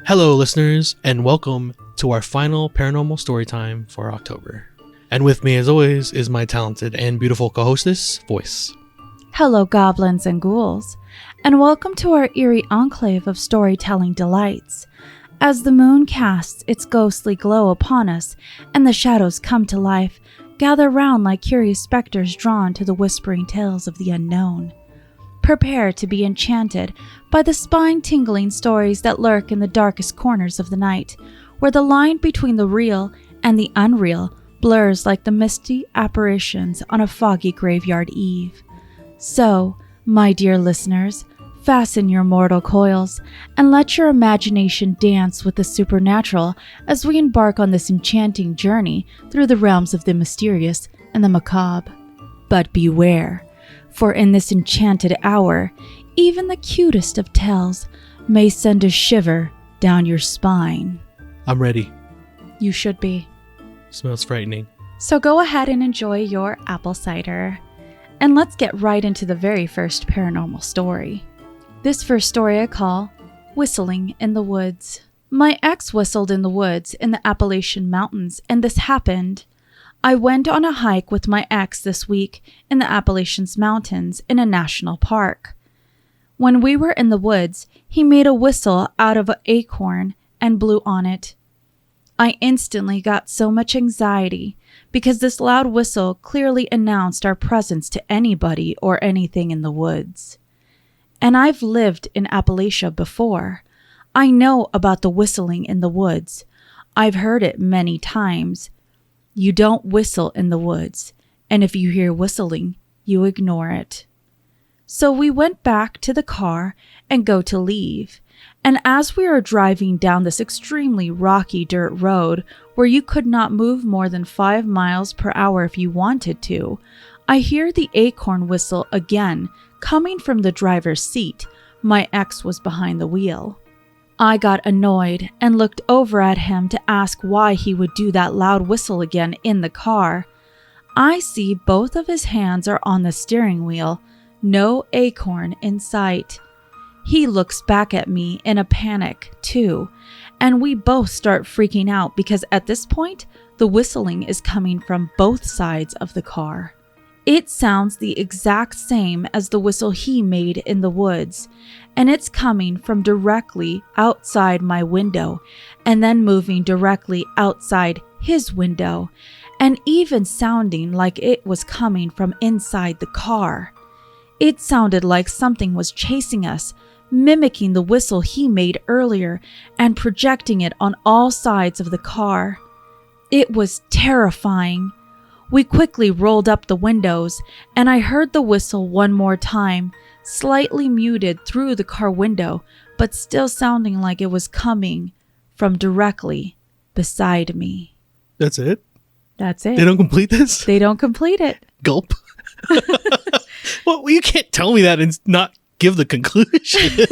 Hello, listeners, and welcome to our final Paranormal Storytime for October. And with me, as always, is my talented and beautiful co-hostess, Voyse. Hello, goblins and ghouls, and welcome to our eerie enclave of storytelling delights. As the moon casts its ghostly glow upon us, and the shadows come to life, gather round like curious specters drawn to the whispering tales of the unknown. Prepare to be enchanted by the spine-tingling stories that lurk in the darkest corners of the night, where the line between the real and the unreal blurs like the misty apparitions on a foggy graveyard eve. So, my dear listeners, fasten your mortal coils and let your imagination dance with the supernatural as we embark on this enchanting journey through the realms of the mysterious and the macabre. But beware, for in this enchanted hour, even the cutest of tales may send a shiver down your spine. I'm ready. You should be. Smells frightening. So go ahead and enjoy your apple cider. And let's get right into the very first paranormal story. This first story I call Whistling in the Woods. My ex whistled in the woods in the Appalachian Mountains, and this happened. I went on a hike with my ex this week in the Appalachian Mountains in a national park. When we were in the woods, he made a whistle out of an acorn and blew on it. I instantly got so much anxiety because this loud whistle clearly announced our presence to anybody or anything in the woods. And I've lived in Appalachia before. I know about the whistling in the woods. I've heard it many times. You don't whistle in the woods, and if you hear whistling, you ignore it. So we went back to the car and go to leave. And as we are driving down this extremely rocky dirt road where you could not move more than 5 miles per hour if you wanted to, I hear the acorn whistle again coming from the driver's seat. My ex was behind the wheel. I got annoyed and looked over at him to ask why he would do that loud whistle again in the car. I see both of his hands are on the steering wheel, no acorn in sight. He looks back at me in a panic, too, and we both start freaking out because at this point, the whistling is coming from both sides of the car. It sounds the exact same as the whistle he made in the woods, and it's coming from directly outside my window and then moving directly outside his window, and even sounding like it was coming from inside the car. It sounded like something was chasing us, mimicking the whistle he made earlier and projecting it on all sides of the car. It was terrifying. We quickly rolled up the windows, and I heard the whistle one more time, slightly muted through the car window, but still sounding like it was coming from directly beside me. That's it? That's it. They don't complete this? They don't complete it. Gulp. Well, you can't tell me that and not give the conclusion.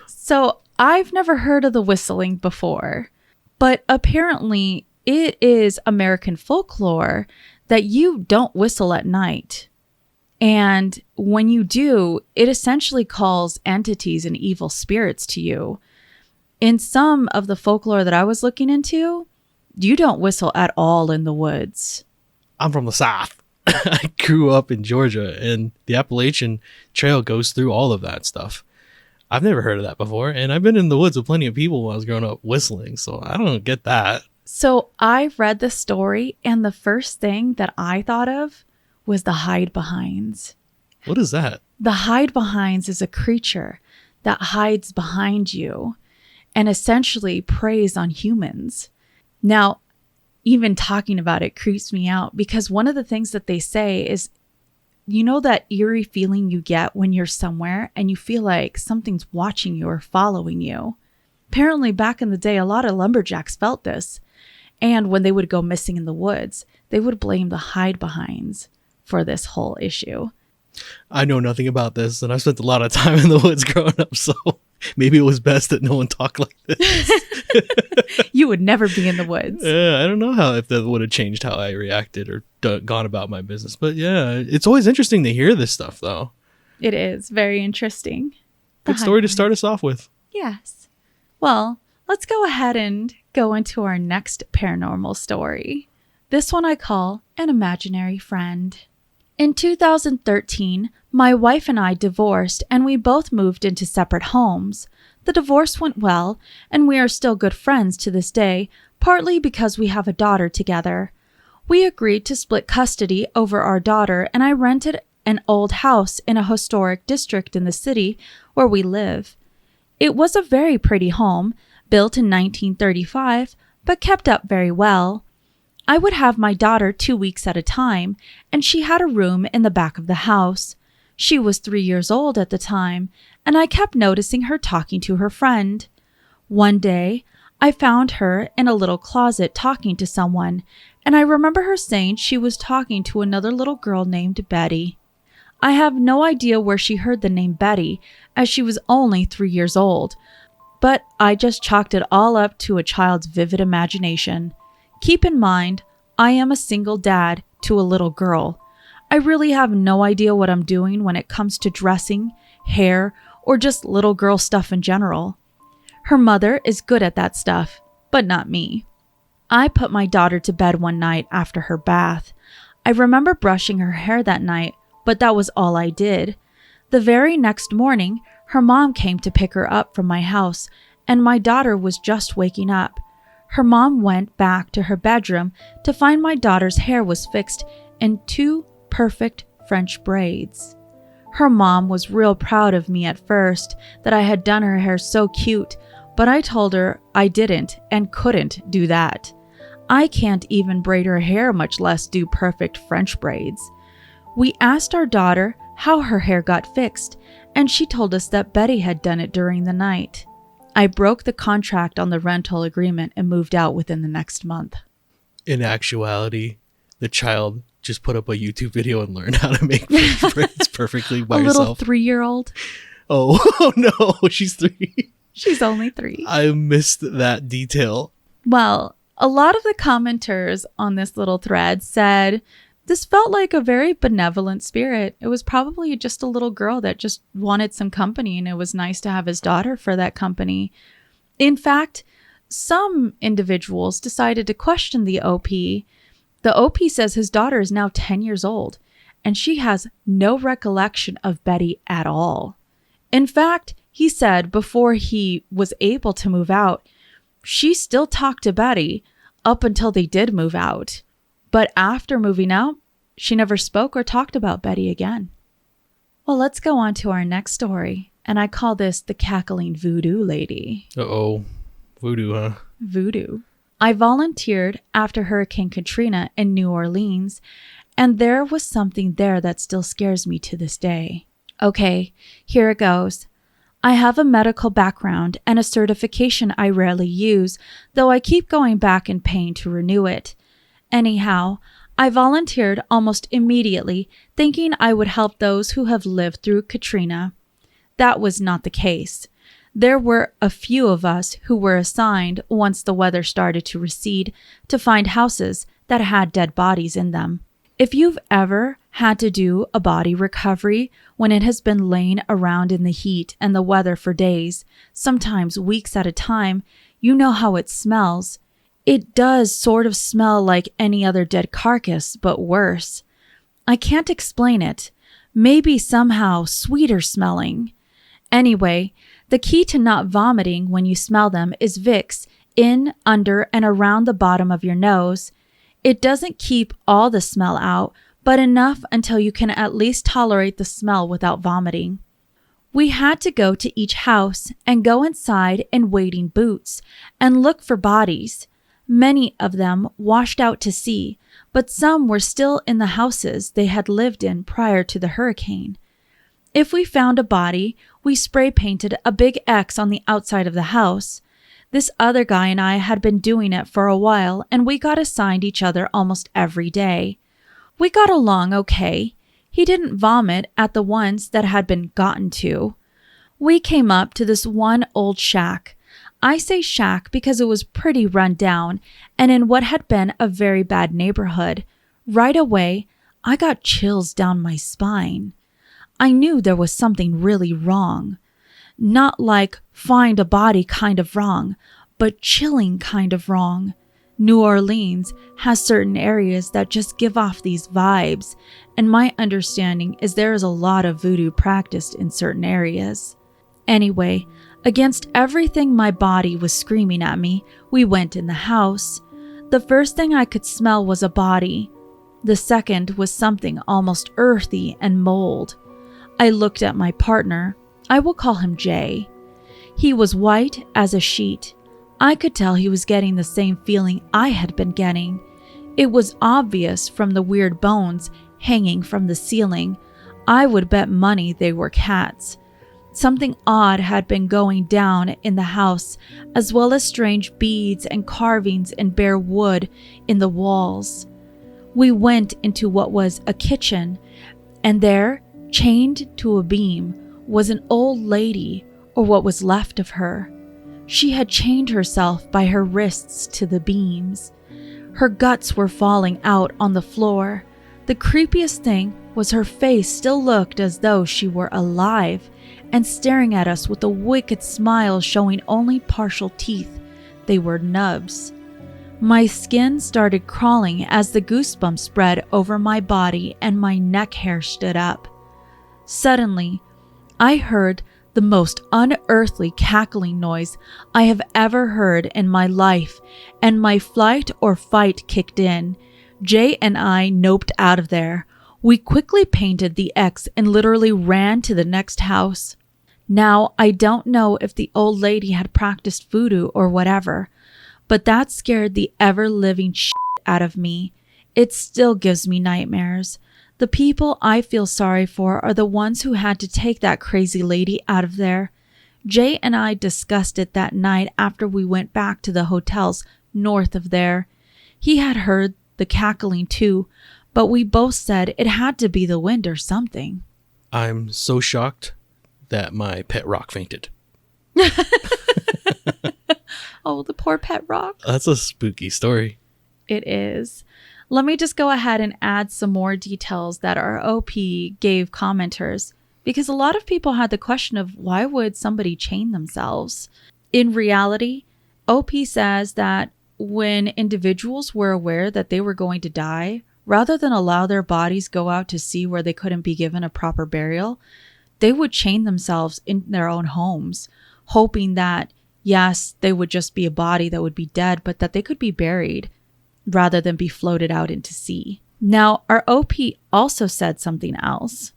So I've never heard of the whistling before, but apparently it is American folklore that you don't whistle at night. And when you do, it essentially calls entities and evil spirits to you. In some of the folklore that I was looking into, you don't whistle at all in the woods. I'm from the South. I grew up in Georgia, and the Appalachian Trail goes through all of that stuff. I've never heard of that before, and I've been in the woods with plenty of people when I was growing up whistling, so I don't get that. So I read the story, and the first thing that I thought of was the hide-behinds. What is that? The hide-behinds is a creature that hides behind you and essentially preys on humans. Now, even talking about it creeps me out because one of the things that they say is, you know that eerie feeling you get when you're somewhere and you feel like something's watching you or following you? Apparently, back in the day, a lot of lumberjacks felt this. And when they would go missing in the woods, they would blame the hide-behinds for this whole issue. I know nothing about this, and I spent a lot of time in the woods growing up, so maybe it was best that no one talked like this. You would never be in the woods. Yeah, I don't know if that would have changed how I reacted or gone about my business. But yeah, it's always interesting to hear this stuff, though. It is very interesting. Good story to start us off with. Yes. Well, let's go ahead and go into our next paranormal story. This one I call An Imaginary Friend. In 2013, my wife and I divorced and we both moved into separate homes. The divorce went well, and we are still good friends to this day, partly because we have a daughter together. We agreed to split custody over our daughter, and I rented an old house in a historic district in the city where we live. It was a very pretty home, built in 1935, but kept up very well. I would have my daughter 2 weeks at a time, and she had a room in the back of the house. She was 3 years old at the time, and I kept noticing her talking to her friend. One day, I found her in a little closet talking to someone, and I remember her saying she was talking to another little girl named Betty. I have no idea where she heard the name Betty, as she was only 3 years old, but I just chalked it all up to a child's vivid imagination. Keep in mind, I am a single dad to a little girl. I really have no idea what I'm doing when it comes to dressing, hair, or just little girl stuff in general. Her mother is good at that stuff, but not me. I put my daughter to bed one night after her bath. I remember brushing her hair that night, but that was all I did. The very next morning, her mom came to pick her up from my house, and my daughter was just waking up. Her mom went back to her bedroom to find my daughter's hair was fixed in 2 perfect French braids. Her mom was real proud of me at first that I had done her hair so cute, but I told her I didn't and couldn't do that. I can't even braid her hair, much less do perfect French braids. We asked our daughter how her hair got fixed, and she told us that Betty had done it during the night. I broke the contract on the rental agreement and moved out within the next month. In actuality, the child just put up a YouTube video and learned how to make French braids perfectly by herself. A little 3-year-old. Oh no, she's 3. She's only 3. I missed that detail. Well, a lot of the commenters on this little thread said this felt like a very benevolent spirit. It was probably just a little girl that just wanted some company, and it was nice to have his daughter for that company. In fact, some individuals decided to question the OP. The OP says his daughter is now 10 years old, and she has no recollection of Betty at all. In fact, he said before he was able to move out, she still talked to Betty up until they did move out. But after moving out, she never spoke or talked about Betty again. Well, let's go on to our next story, and I call this the Cackling Voodoo Lady. Uh-oh. Voodoo, huh? Voodoo. I volunteered after Hurricane Katrina in New Orleans, and there was something there that still scares me to this day. Okay, here it goes. I have a medical background and a certification I rarely use, though I keep going back in pain to renew it. Anyhow, I volunteered almost immediately, thinking I would help those who have lived through Katrina. That was not the case. There were a few of us who were assigned, once the weather started to recede, to find houses that had dead bodies in them. If you've ever had to do a body recovery when it has been laying around in the heat and the weather for days, sometimes weeks at a time, you know how it smells. It does sort of smell like any other dead carcass, but worse. I can't explain it. Maybe somehow sweeter smelling. Anyway, the key to not vomiting when you smell them is Vicks in, under, and around the bottom of your nose. It doesn't keep all the smell out, but enough until you can at least tolerate the smell without vomiting. We had to go to each house and go inside in wading boots and look for bodies. Many of them washed out to sea, but some were still in the houses they had lived in prior to the hurricane. If we found a body, we spray painted a big X on the outside of the house. This other guy and I had been doing it for a while, and we got assigned each other almost every day. We got along okay. He didn't vomit at the ones that had been gotten to. We came up to this one old shack. I say shack because it was pretty run down and in what had been a very bad neighborhood. Right away, I got chills down my spine. I knew there was something really wrong. Not like find a body kind of wrong, but chilling kind of wrong. New Orleans has certain areas that just give off these vibes, and my understanding is there is a lot of voodoo practiced in certain areas. Anyway, against everything my body was screaming at me, we went in the house. The first thing I could smell was a body. The second was something almost earthy and mold. I looked at my partner. I will call him Jay. He was white as a sheet. I could tell he was getting the same feeling I had been getting. It was obvious from the weird bones hanging from the ceiling. I would bet money they were cats. Something odd had been going down in the house, as well as strange beads and carvings and bare wood in the walls. We went into what was a kitchen, and there, chained to a beam, was an old lady, or what was left of her. She had chained herself by her wrists to the beams. Her guts were falling out on the floor. The creepiest thing was her face still looked as though she were alive and staring at us with a wicked smile showing only partial teeth. They were nubs. My skin started crawling as the goosebumps spread over my body and my neck hair stood up. Suddenly, I heard the most unearthly cackling noise I have ever heard in my life, and my flight or fight kicked in. Jay and I noped out of there. We quickly painted the X and literally ran to the next house. Now, I don't know if the old lady had practiced voodoo or whatever, but that scared the ever-living shit out of me. It still gives me nightmares. The people I feel sorry for are the ones who had to take that crazy lady out of there. Jay and I discussed it that night after we went back to the hotels north of there. He had heard the cackling too, but we both said it had to be the wind or something. I'm so shocked that my pet rock fainted. Oh, the poor pet rock. That's a spooky story. It is. Let me just go ahead and add some more details that our OP gave commenters, because a lot of people had the question of why would somebody chain themselves? In reality, OP says that when individuals were aware that they were going to die, rather than allow their bodies go out to sea where they couldn't be given a proper burial, they would chain themselves in their own homes, hoping that, yes, they would just be a body that would be dead, but that they could be buried rather than be floated out into sea. Now, our OP also said something else.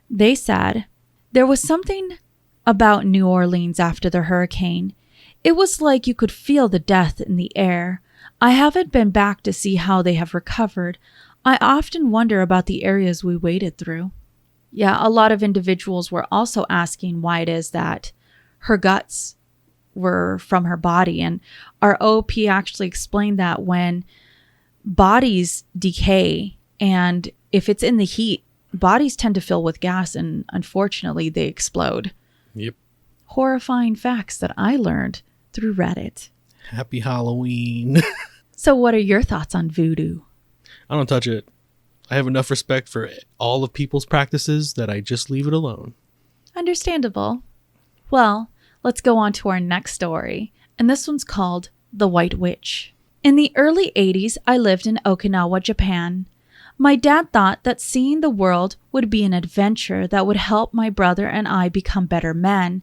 They said, there was something about New Orleans after the hurricane. It was like you could feel the death in the air. I haven't been back to see how they have recovered. I often wonder about the areas we waded through. Yeah, a lot of individuals were also asking why it is that her guts were from her body. And our OP actually explained that when bodies decay, and if it's in the heat, bodies tend to fill with gas, and unfortunately they explode. Yep. Horrifying facts that I learned through Reddit. Happy Halloween. So what are your thoughts on voodoo? I don't touch it. I have enough respect for all of people's practices that I just leave it alone. Understandable. Well, let's go on to our next story, and this one's called The White Witch. In the early 80s, I lived in Okinawa, Japan. My dad thought that seeing the world would be an adventure that would help my brother and I become better men.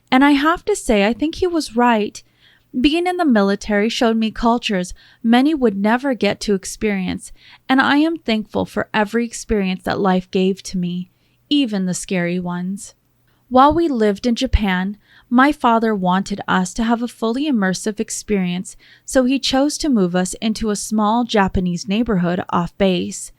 And I have to say, I think he was right. Being in the military showed me cultures many would never get to experience, and I am thankful for every experience that life gave to me, even the scary ones. While we lived in Japan, my father wanted us to have a fully immersive experience, so he chose to move us into a small Japanese neighborhood off base.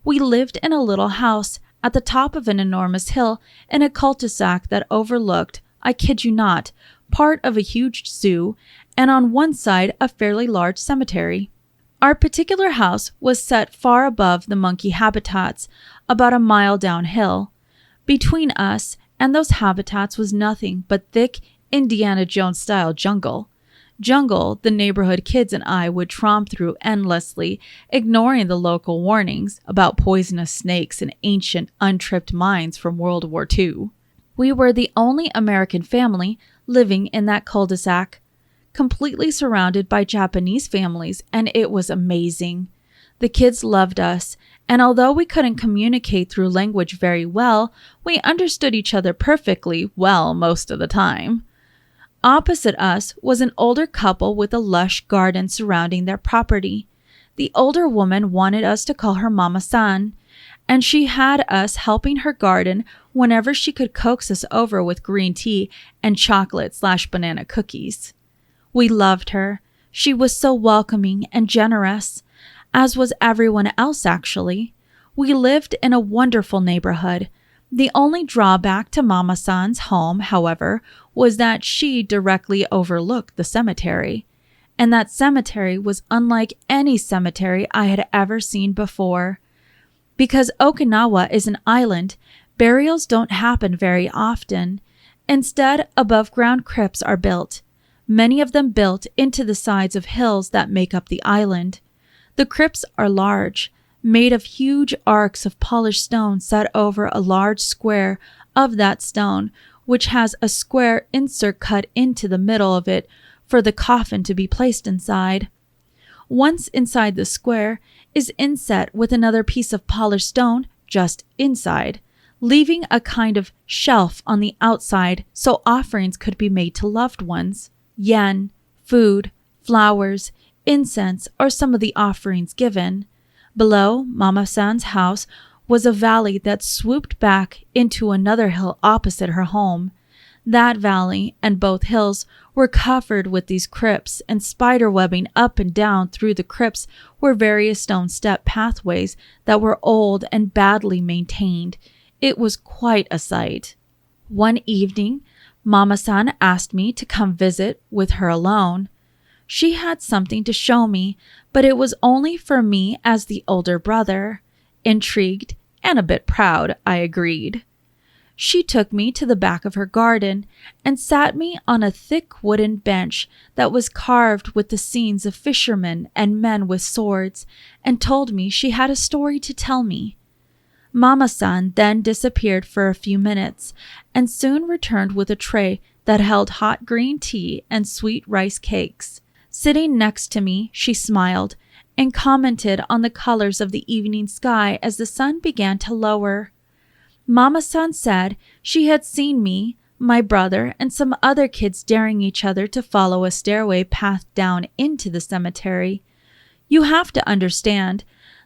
We lived in a little house at the top of an enormous hill in a cul-de-sac that overlooked, I kid you not, part of a huge zoo, and on one side a fairly large cemetery. Our particular house was set far above the monkey habitats, about a mile downhill. Between us and those habitats was nothing but thick Indiana Jones-style jungle. Jungle the neighborhood kids and I would tromp through endlessly, ignoring the local warnings about poisonous snakes and ancient untripped mines from World War II. We were the only American family living in that cul-de-sac, completely surrounded by Japanese families, and it was amazing. The kids loved us, and although we couldn't communicate through language very well, we understood each other perfectly well most of the time. Opposite us was an older couple with a lush garden surrounding their property. The older woman wanted us to call her Mama-san, and she had us helping her garden whenever she could coax us over with green tea and chocolate/banana cookies. We loved her. She was so welcoming and generous, as was everyone else actually. We lived in a wonderful neighborhood. The only drawback to Mama-san's home, however, was that she directly overlooked the cemetery. And that cemetery was unlike any cemetery I had ever seen before. Because Okinawa is an island, burials don't happen very often. Instead, above-ground crypts are built, many of them built into the sides of hills that make up the island. The crypts are large, made of huge arcs of polished stone set over a large square of that stone, which has a square insert cut into the middle of it for the coffin to be placed inside. Once inside the square is inset with another piece of polished stone just inside, leaving a kind of shelf on the outside so offerings could be made to loved ones. Yen, food, flowers, incense are some of the offerings given. Below Mama-san's house was a valley that swooped back into another hill opposite her home. That valley and both hills were covered with these crypts, and spiderwebbing up and down through the crypts were various stone step pathways that were old and badly maintained. It was quite a sight. One evening, Mama-san asked me to come visit with her alone. She had something to show me, but it was only for me as the older brother. Intrigued and a bit proud, I agreed. She took me to the back of her garden and sat me on a thick wooden bench that was carved with the scenes of fishermen and men with swords, and told me she had a story to tell me. Mama-san then disappeared for a few minutes and soon returned with a tray that held hot green tea and sweet rice cakes. Sitting next to me, she smiled and commented on the colors of the evening sky as the sun began to lower. Mama-san said she had seen me, my brother, and some other kids daring each other to follow a stairway path down into the cemetery. You have to understand,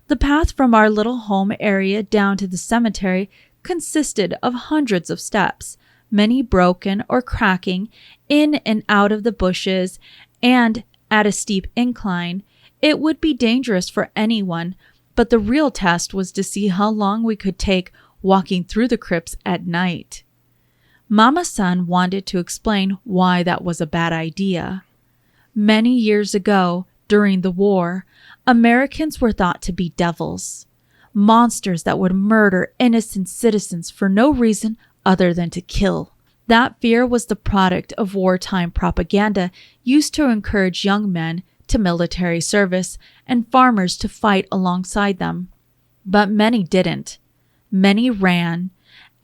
the path from our little home area down to the cemetery consisted of hundreds of steps, many broken or cracking, in and out of the bushes, and at a steep incline. It would be dangerous for anyone, but the real test was to see how long we could take walking through the crypts at night. Mama-san wanted to explain why that was a bad idea. Many years ago, during the war, Americans were thought to be devils, monsters that would murder innocent citizens for no reason other than to kill. That fear was the product of wartime propaganda used to encourage young men to military service and farmers to fight alongside them. But many didn't. Many ran,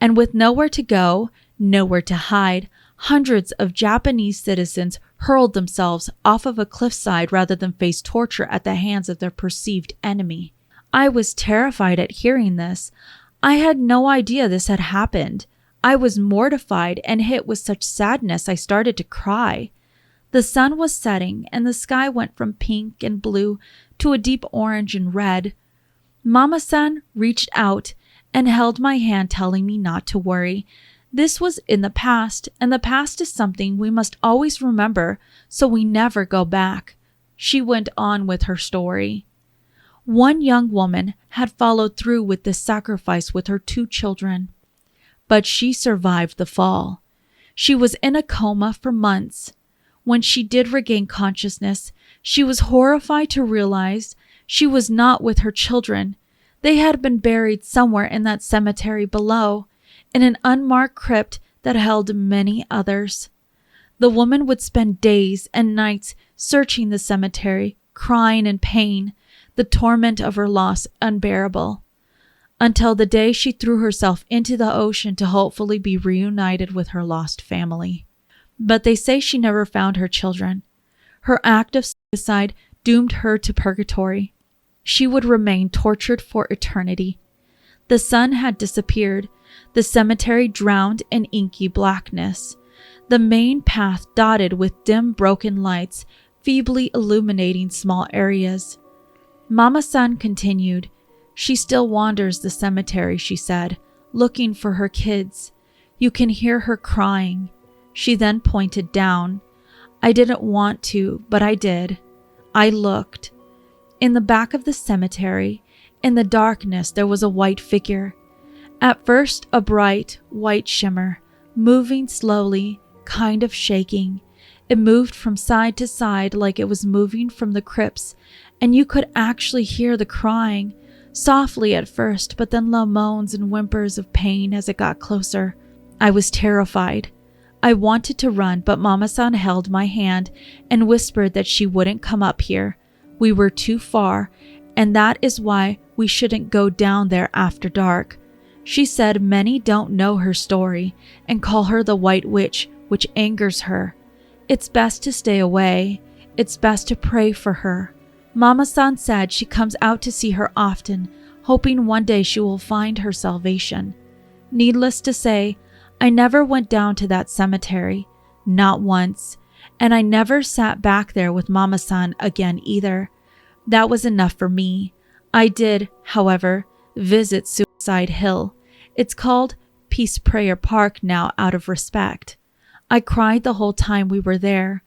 and with nowhere to go, nowhere to hide, hundreds of Japanese citizens hurled themselves off of a cliffside rather than face torture at the hands of their perceived enemy. I was terrified at hearing this. I had no idea this had happened. I was mortified and hit with such sadness I started to cry. The sun was setting and the sky went from pink and blue to a deep orange and red. Mama-san reached out and held my hand, telling me not to worry. This was in the past, and the past is something we must always remember so we never go back. She went on with her story. One young woman had followed through with this sacrifice with her 2 children, but she survived the fall. She was in a coma for months. When she did regain consciousness, she was horrified to realize she was not with her children. They had been buried somewhere in that cemetery below, in an unmarked crypt that held many others. The woman would spend days and nights searching the cemetery, crying in pain, the torment of her loss unbearable. until the day she threw herself into the ocean to hopefully be reunited with her lost family. But they say she never found her children. Her act of suicide doomed her to purgatory. She would remain tortured for eternity. The sun had disappeared, the cemetery drowned in inky blackness, the main path dotted with dim broken lights, feebly illuminating small areas. Mama-san continued. She still wanders the cemetery, she said, looking for her kids. You can hear her crying. She then pointed down. I didn't want to, but I did. I looked. In the back of the cemetery, in the darkness, there was a white figure. At first, a bright, white shimmer, moving slowly, kind of shaking. It moved from side to side like it was moving from the crypts, and you could actually hear the crying, softly at first, but then low moans and whimpers of pain as it got closer. I was terrified. I wanted to run, but Mama-san held my hand and whispered that she wouldn't come up here. We were too far, and that is why we shouldn't go down there after dark. She said many don't know her story and call her the White Witch, which angers her. It's best to stay away. It's best to pray for her. Mama-san said she comes out to see her often, hoping one day she will find her salvation. Needless to say, I never went down to that cemetery, not once, and I never sat back there with Mama-san again either. That was enough for me. I did, however, visit Suicide Hill. It's called Peace Prayer Park now out of respect. I cried the whole time we were there.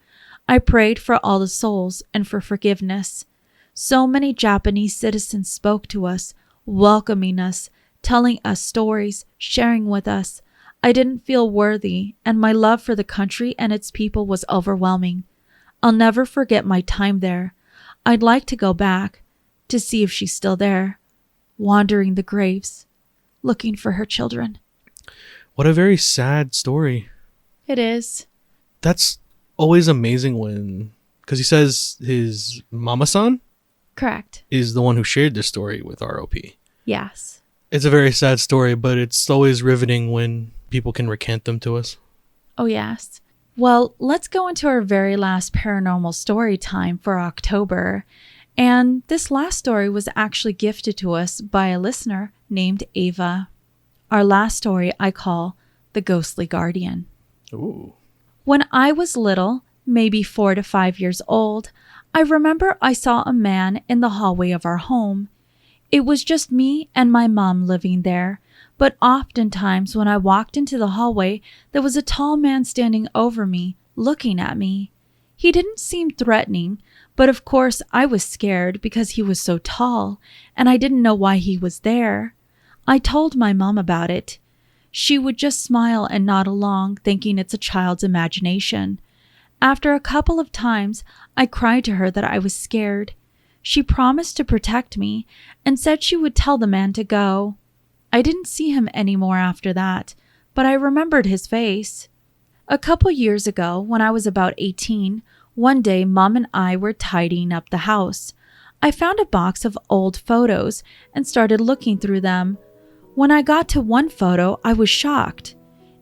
I prayed for all the souls and for forgiveness. So many Japanese citizens spoke to us, welcoming us, telling us stories, sharing with us. I didn't feel worthy, and my love for the country and its people was overwhelming. I'll never forget my time there. I'd like to go back, to see if she's still there, wandering the graves, looking for her children. What a very sad story. It is. That's always amazing because he says his mama-san Correct. is the one who shared this story with ROP. Yes. It's a very sad story, but it's always riveting when people can recant them to us. Oh, yes. Well, let's go into our very last paranormal story time for October. And this last story was actually gifted to us by a listener named Ava. Our last story I call The Ghostly Guardian. Ooh. When I was little, maybe 4 to 5 years old, I remember I saw a man in the hallway of our home. It was just me and my mom living there, but oftentimes when I walked into the hallway, there was a tall man standing over me, looking at me. He didn't seem threatening, but of course I was scared because he was so tall, and I didn't know why he was there. I told my mom about it. She would just smile and nod along, thinking it's a child's imagination. After a couple of times, I cried to her that I was scared. She promised to protect me and said she would tell the man to go. I didn't see him anymore after that, but I remembered his face. A couple years ago, when I was about 18, one day Mom and I were tidying up the house. I found a box of old photos and started looking through them. When I got to one photo, I was shocked.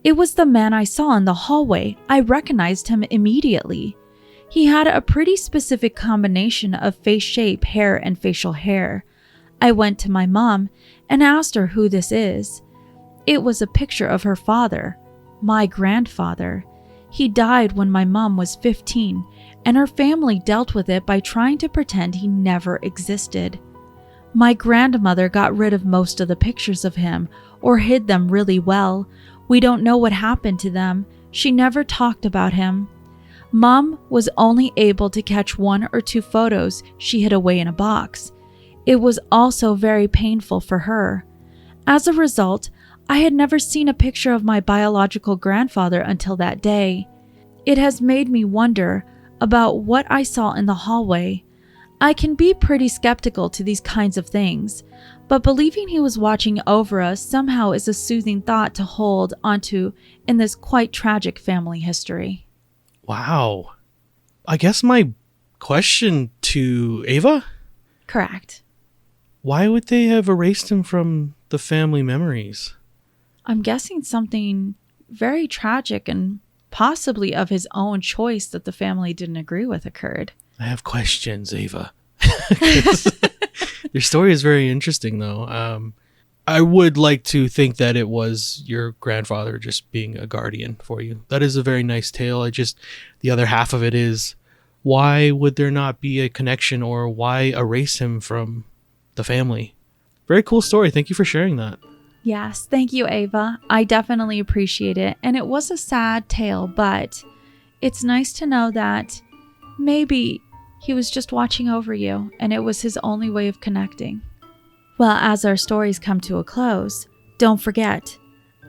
It was the man I saw in the hallway. I recognized him immediately. He had a pretty specific combination of face shape, hair, and facial hair. I went to my mom and asked her who this is. It was a picture of her father, my grandfather. He died when my mom was 15, and her family dealt with it by trying to pretend he never existed. My grandmother got rid of most of the pictures of him, or hid them really well. We don't know what happened to them. She never talked about him. Mom was only able to catch 1 or 2 photos she hid away in a box. It was also very painful for her. As a result, I had never seen a picture of my biological grandfather until that day. It has made me wonder about what I saw in the hallway. I can be pretty skeptical to these kinds of things, but believing he was watching over us somehow is a soothing thought to hold onto in this quite tragic family history. Wow. I guess my question to Ava? Correct. Why would they have erased him from the family memories? I'm guessing something very tragic and possibly of his own choice that the family didn't agree with occurred. I have questions, Ava. Your story is very interesting, though. I would like to think that it was your grandfather just being a guardian for you. That is a very nice tale. The other half of it is, why would there not be a connection, or why erase him from the family? Very cool story. Thank you for sharing that. Yes, thank you, Ava. I definitely appreciate it. And it was a sad tale, but it's nice to know that maybe he was just watching over you and it was his only way of connecting. Well, as our stories come to a close, don't forget,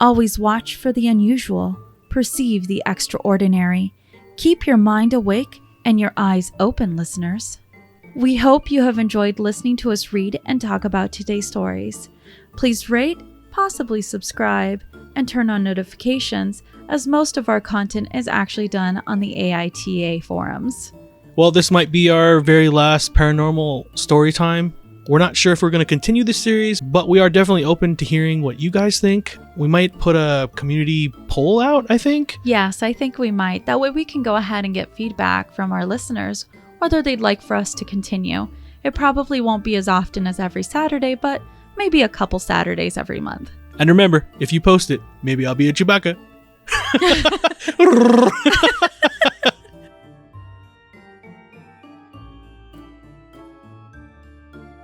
always watch for the unusual, perceive the extraordinary. Keep your mind awake and your eyes open, listeners. We hope you have enjoyed listening to us read and talk about today's stories. Please rate, possibly subscribe, and turn on notifications, as most of our content is actually done on the AITA forums. Well, this might be our very last paranormal story time. We're not sure if we're going to continue this series, but we are definitely open to hearing what you guys think. We might put a community poll out, I think. Yes, I think we might. That way we can go ahead and get feedback from our listeners, whether they'd like for us to continue. It probably won't be as often as every Saturday, but maybe a couple Saturdays every month. And remember, if you post it, maybe I'll be a Chewbacca.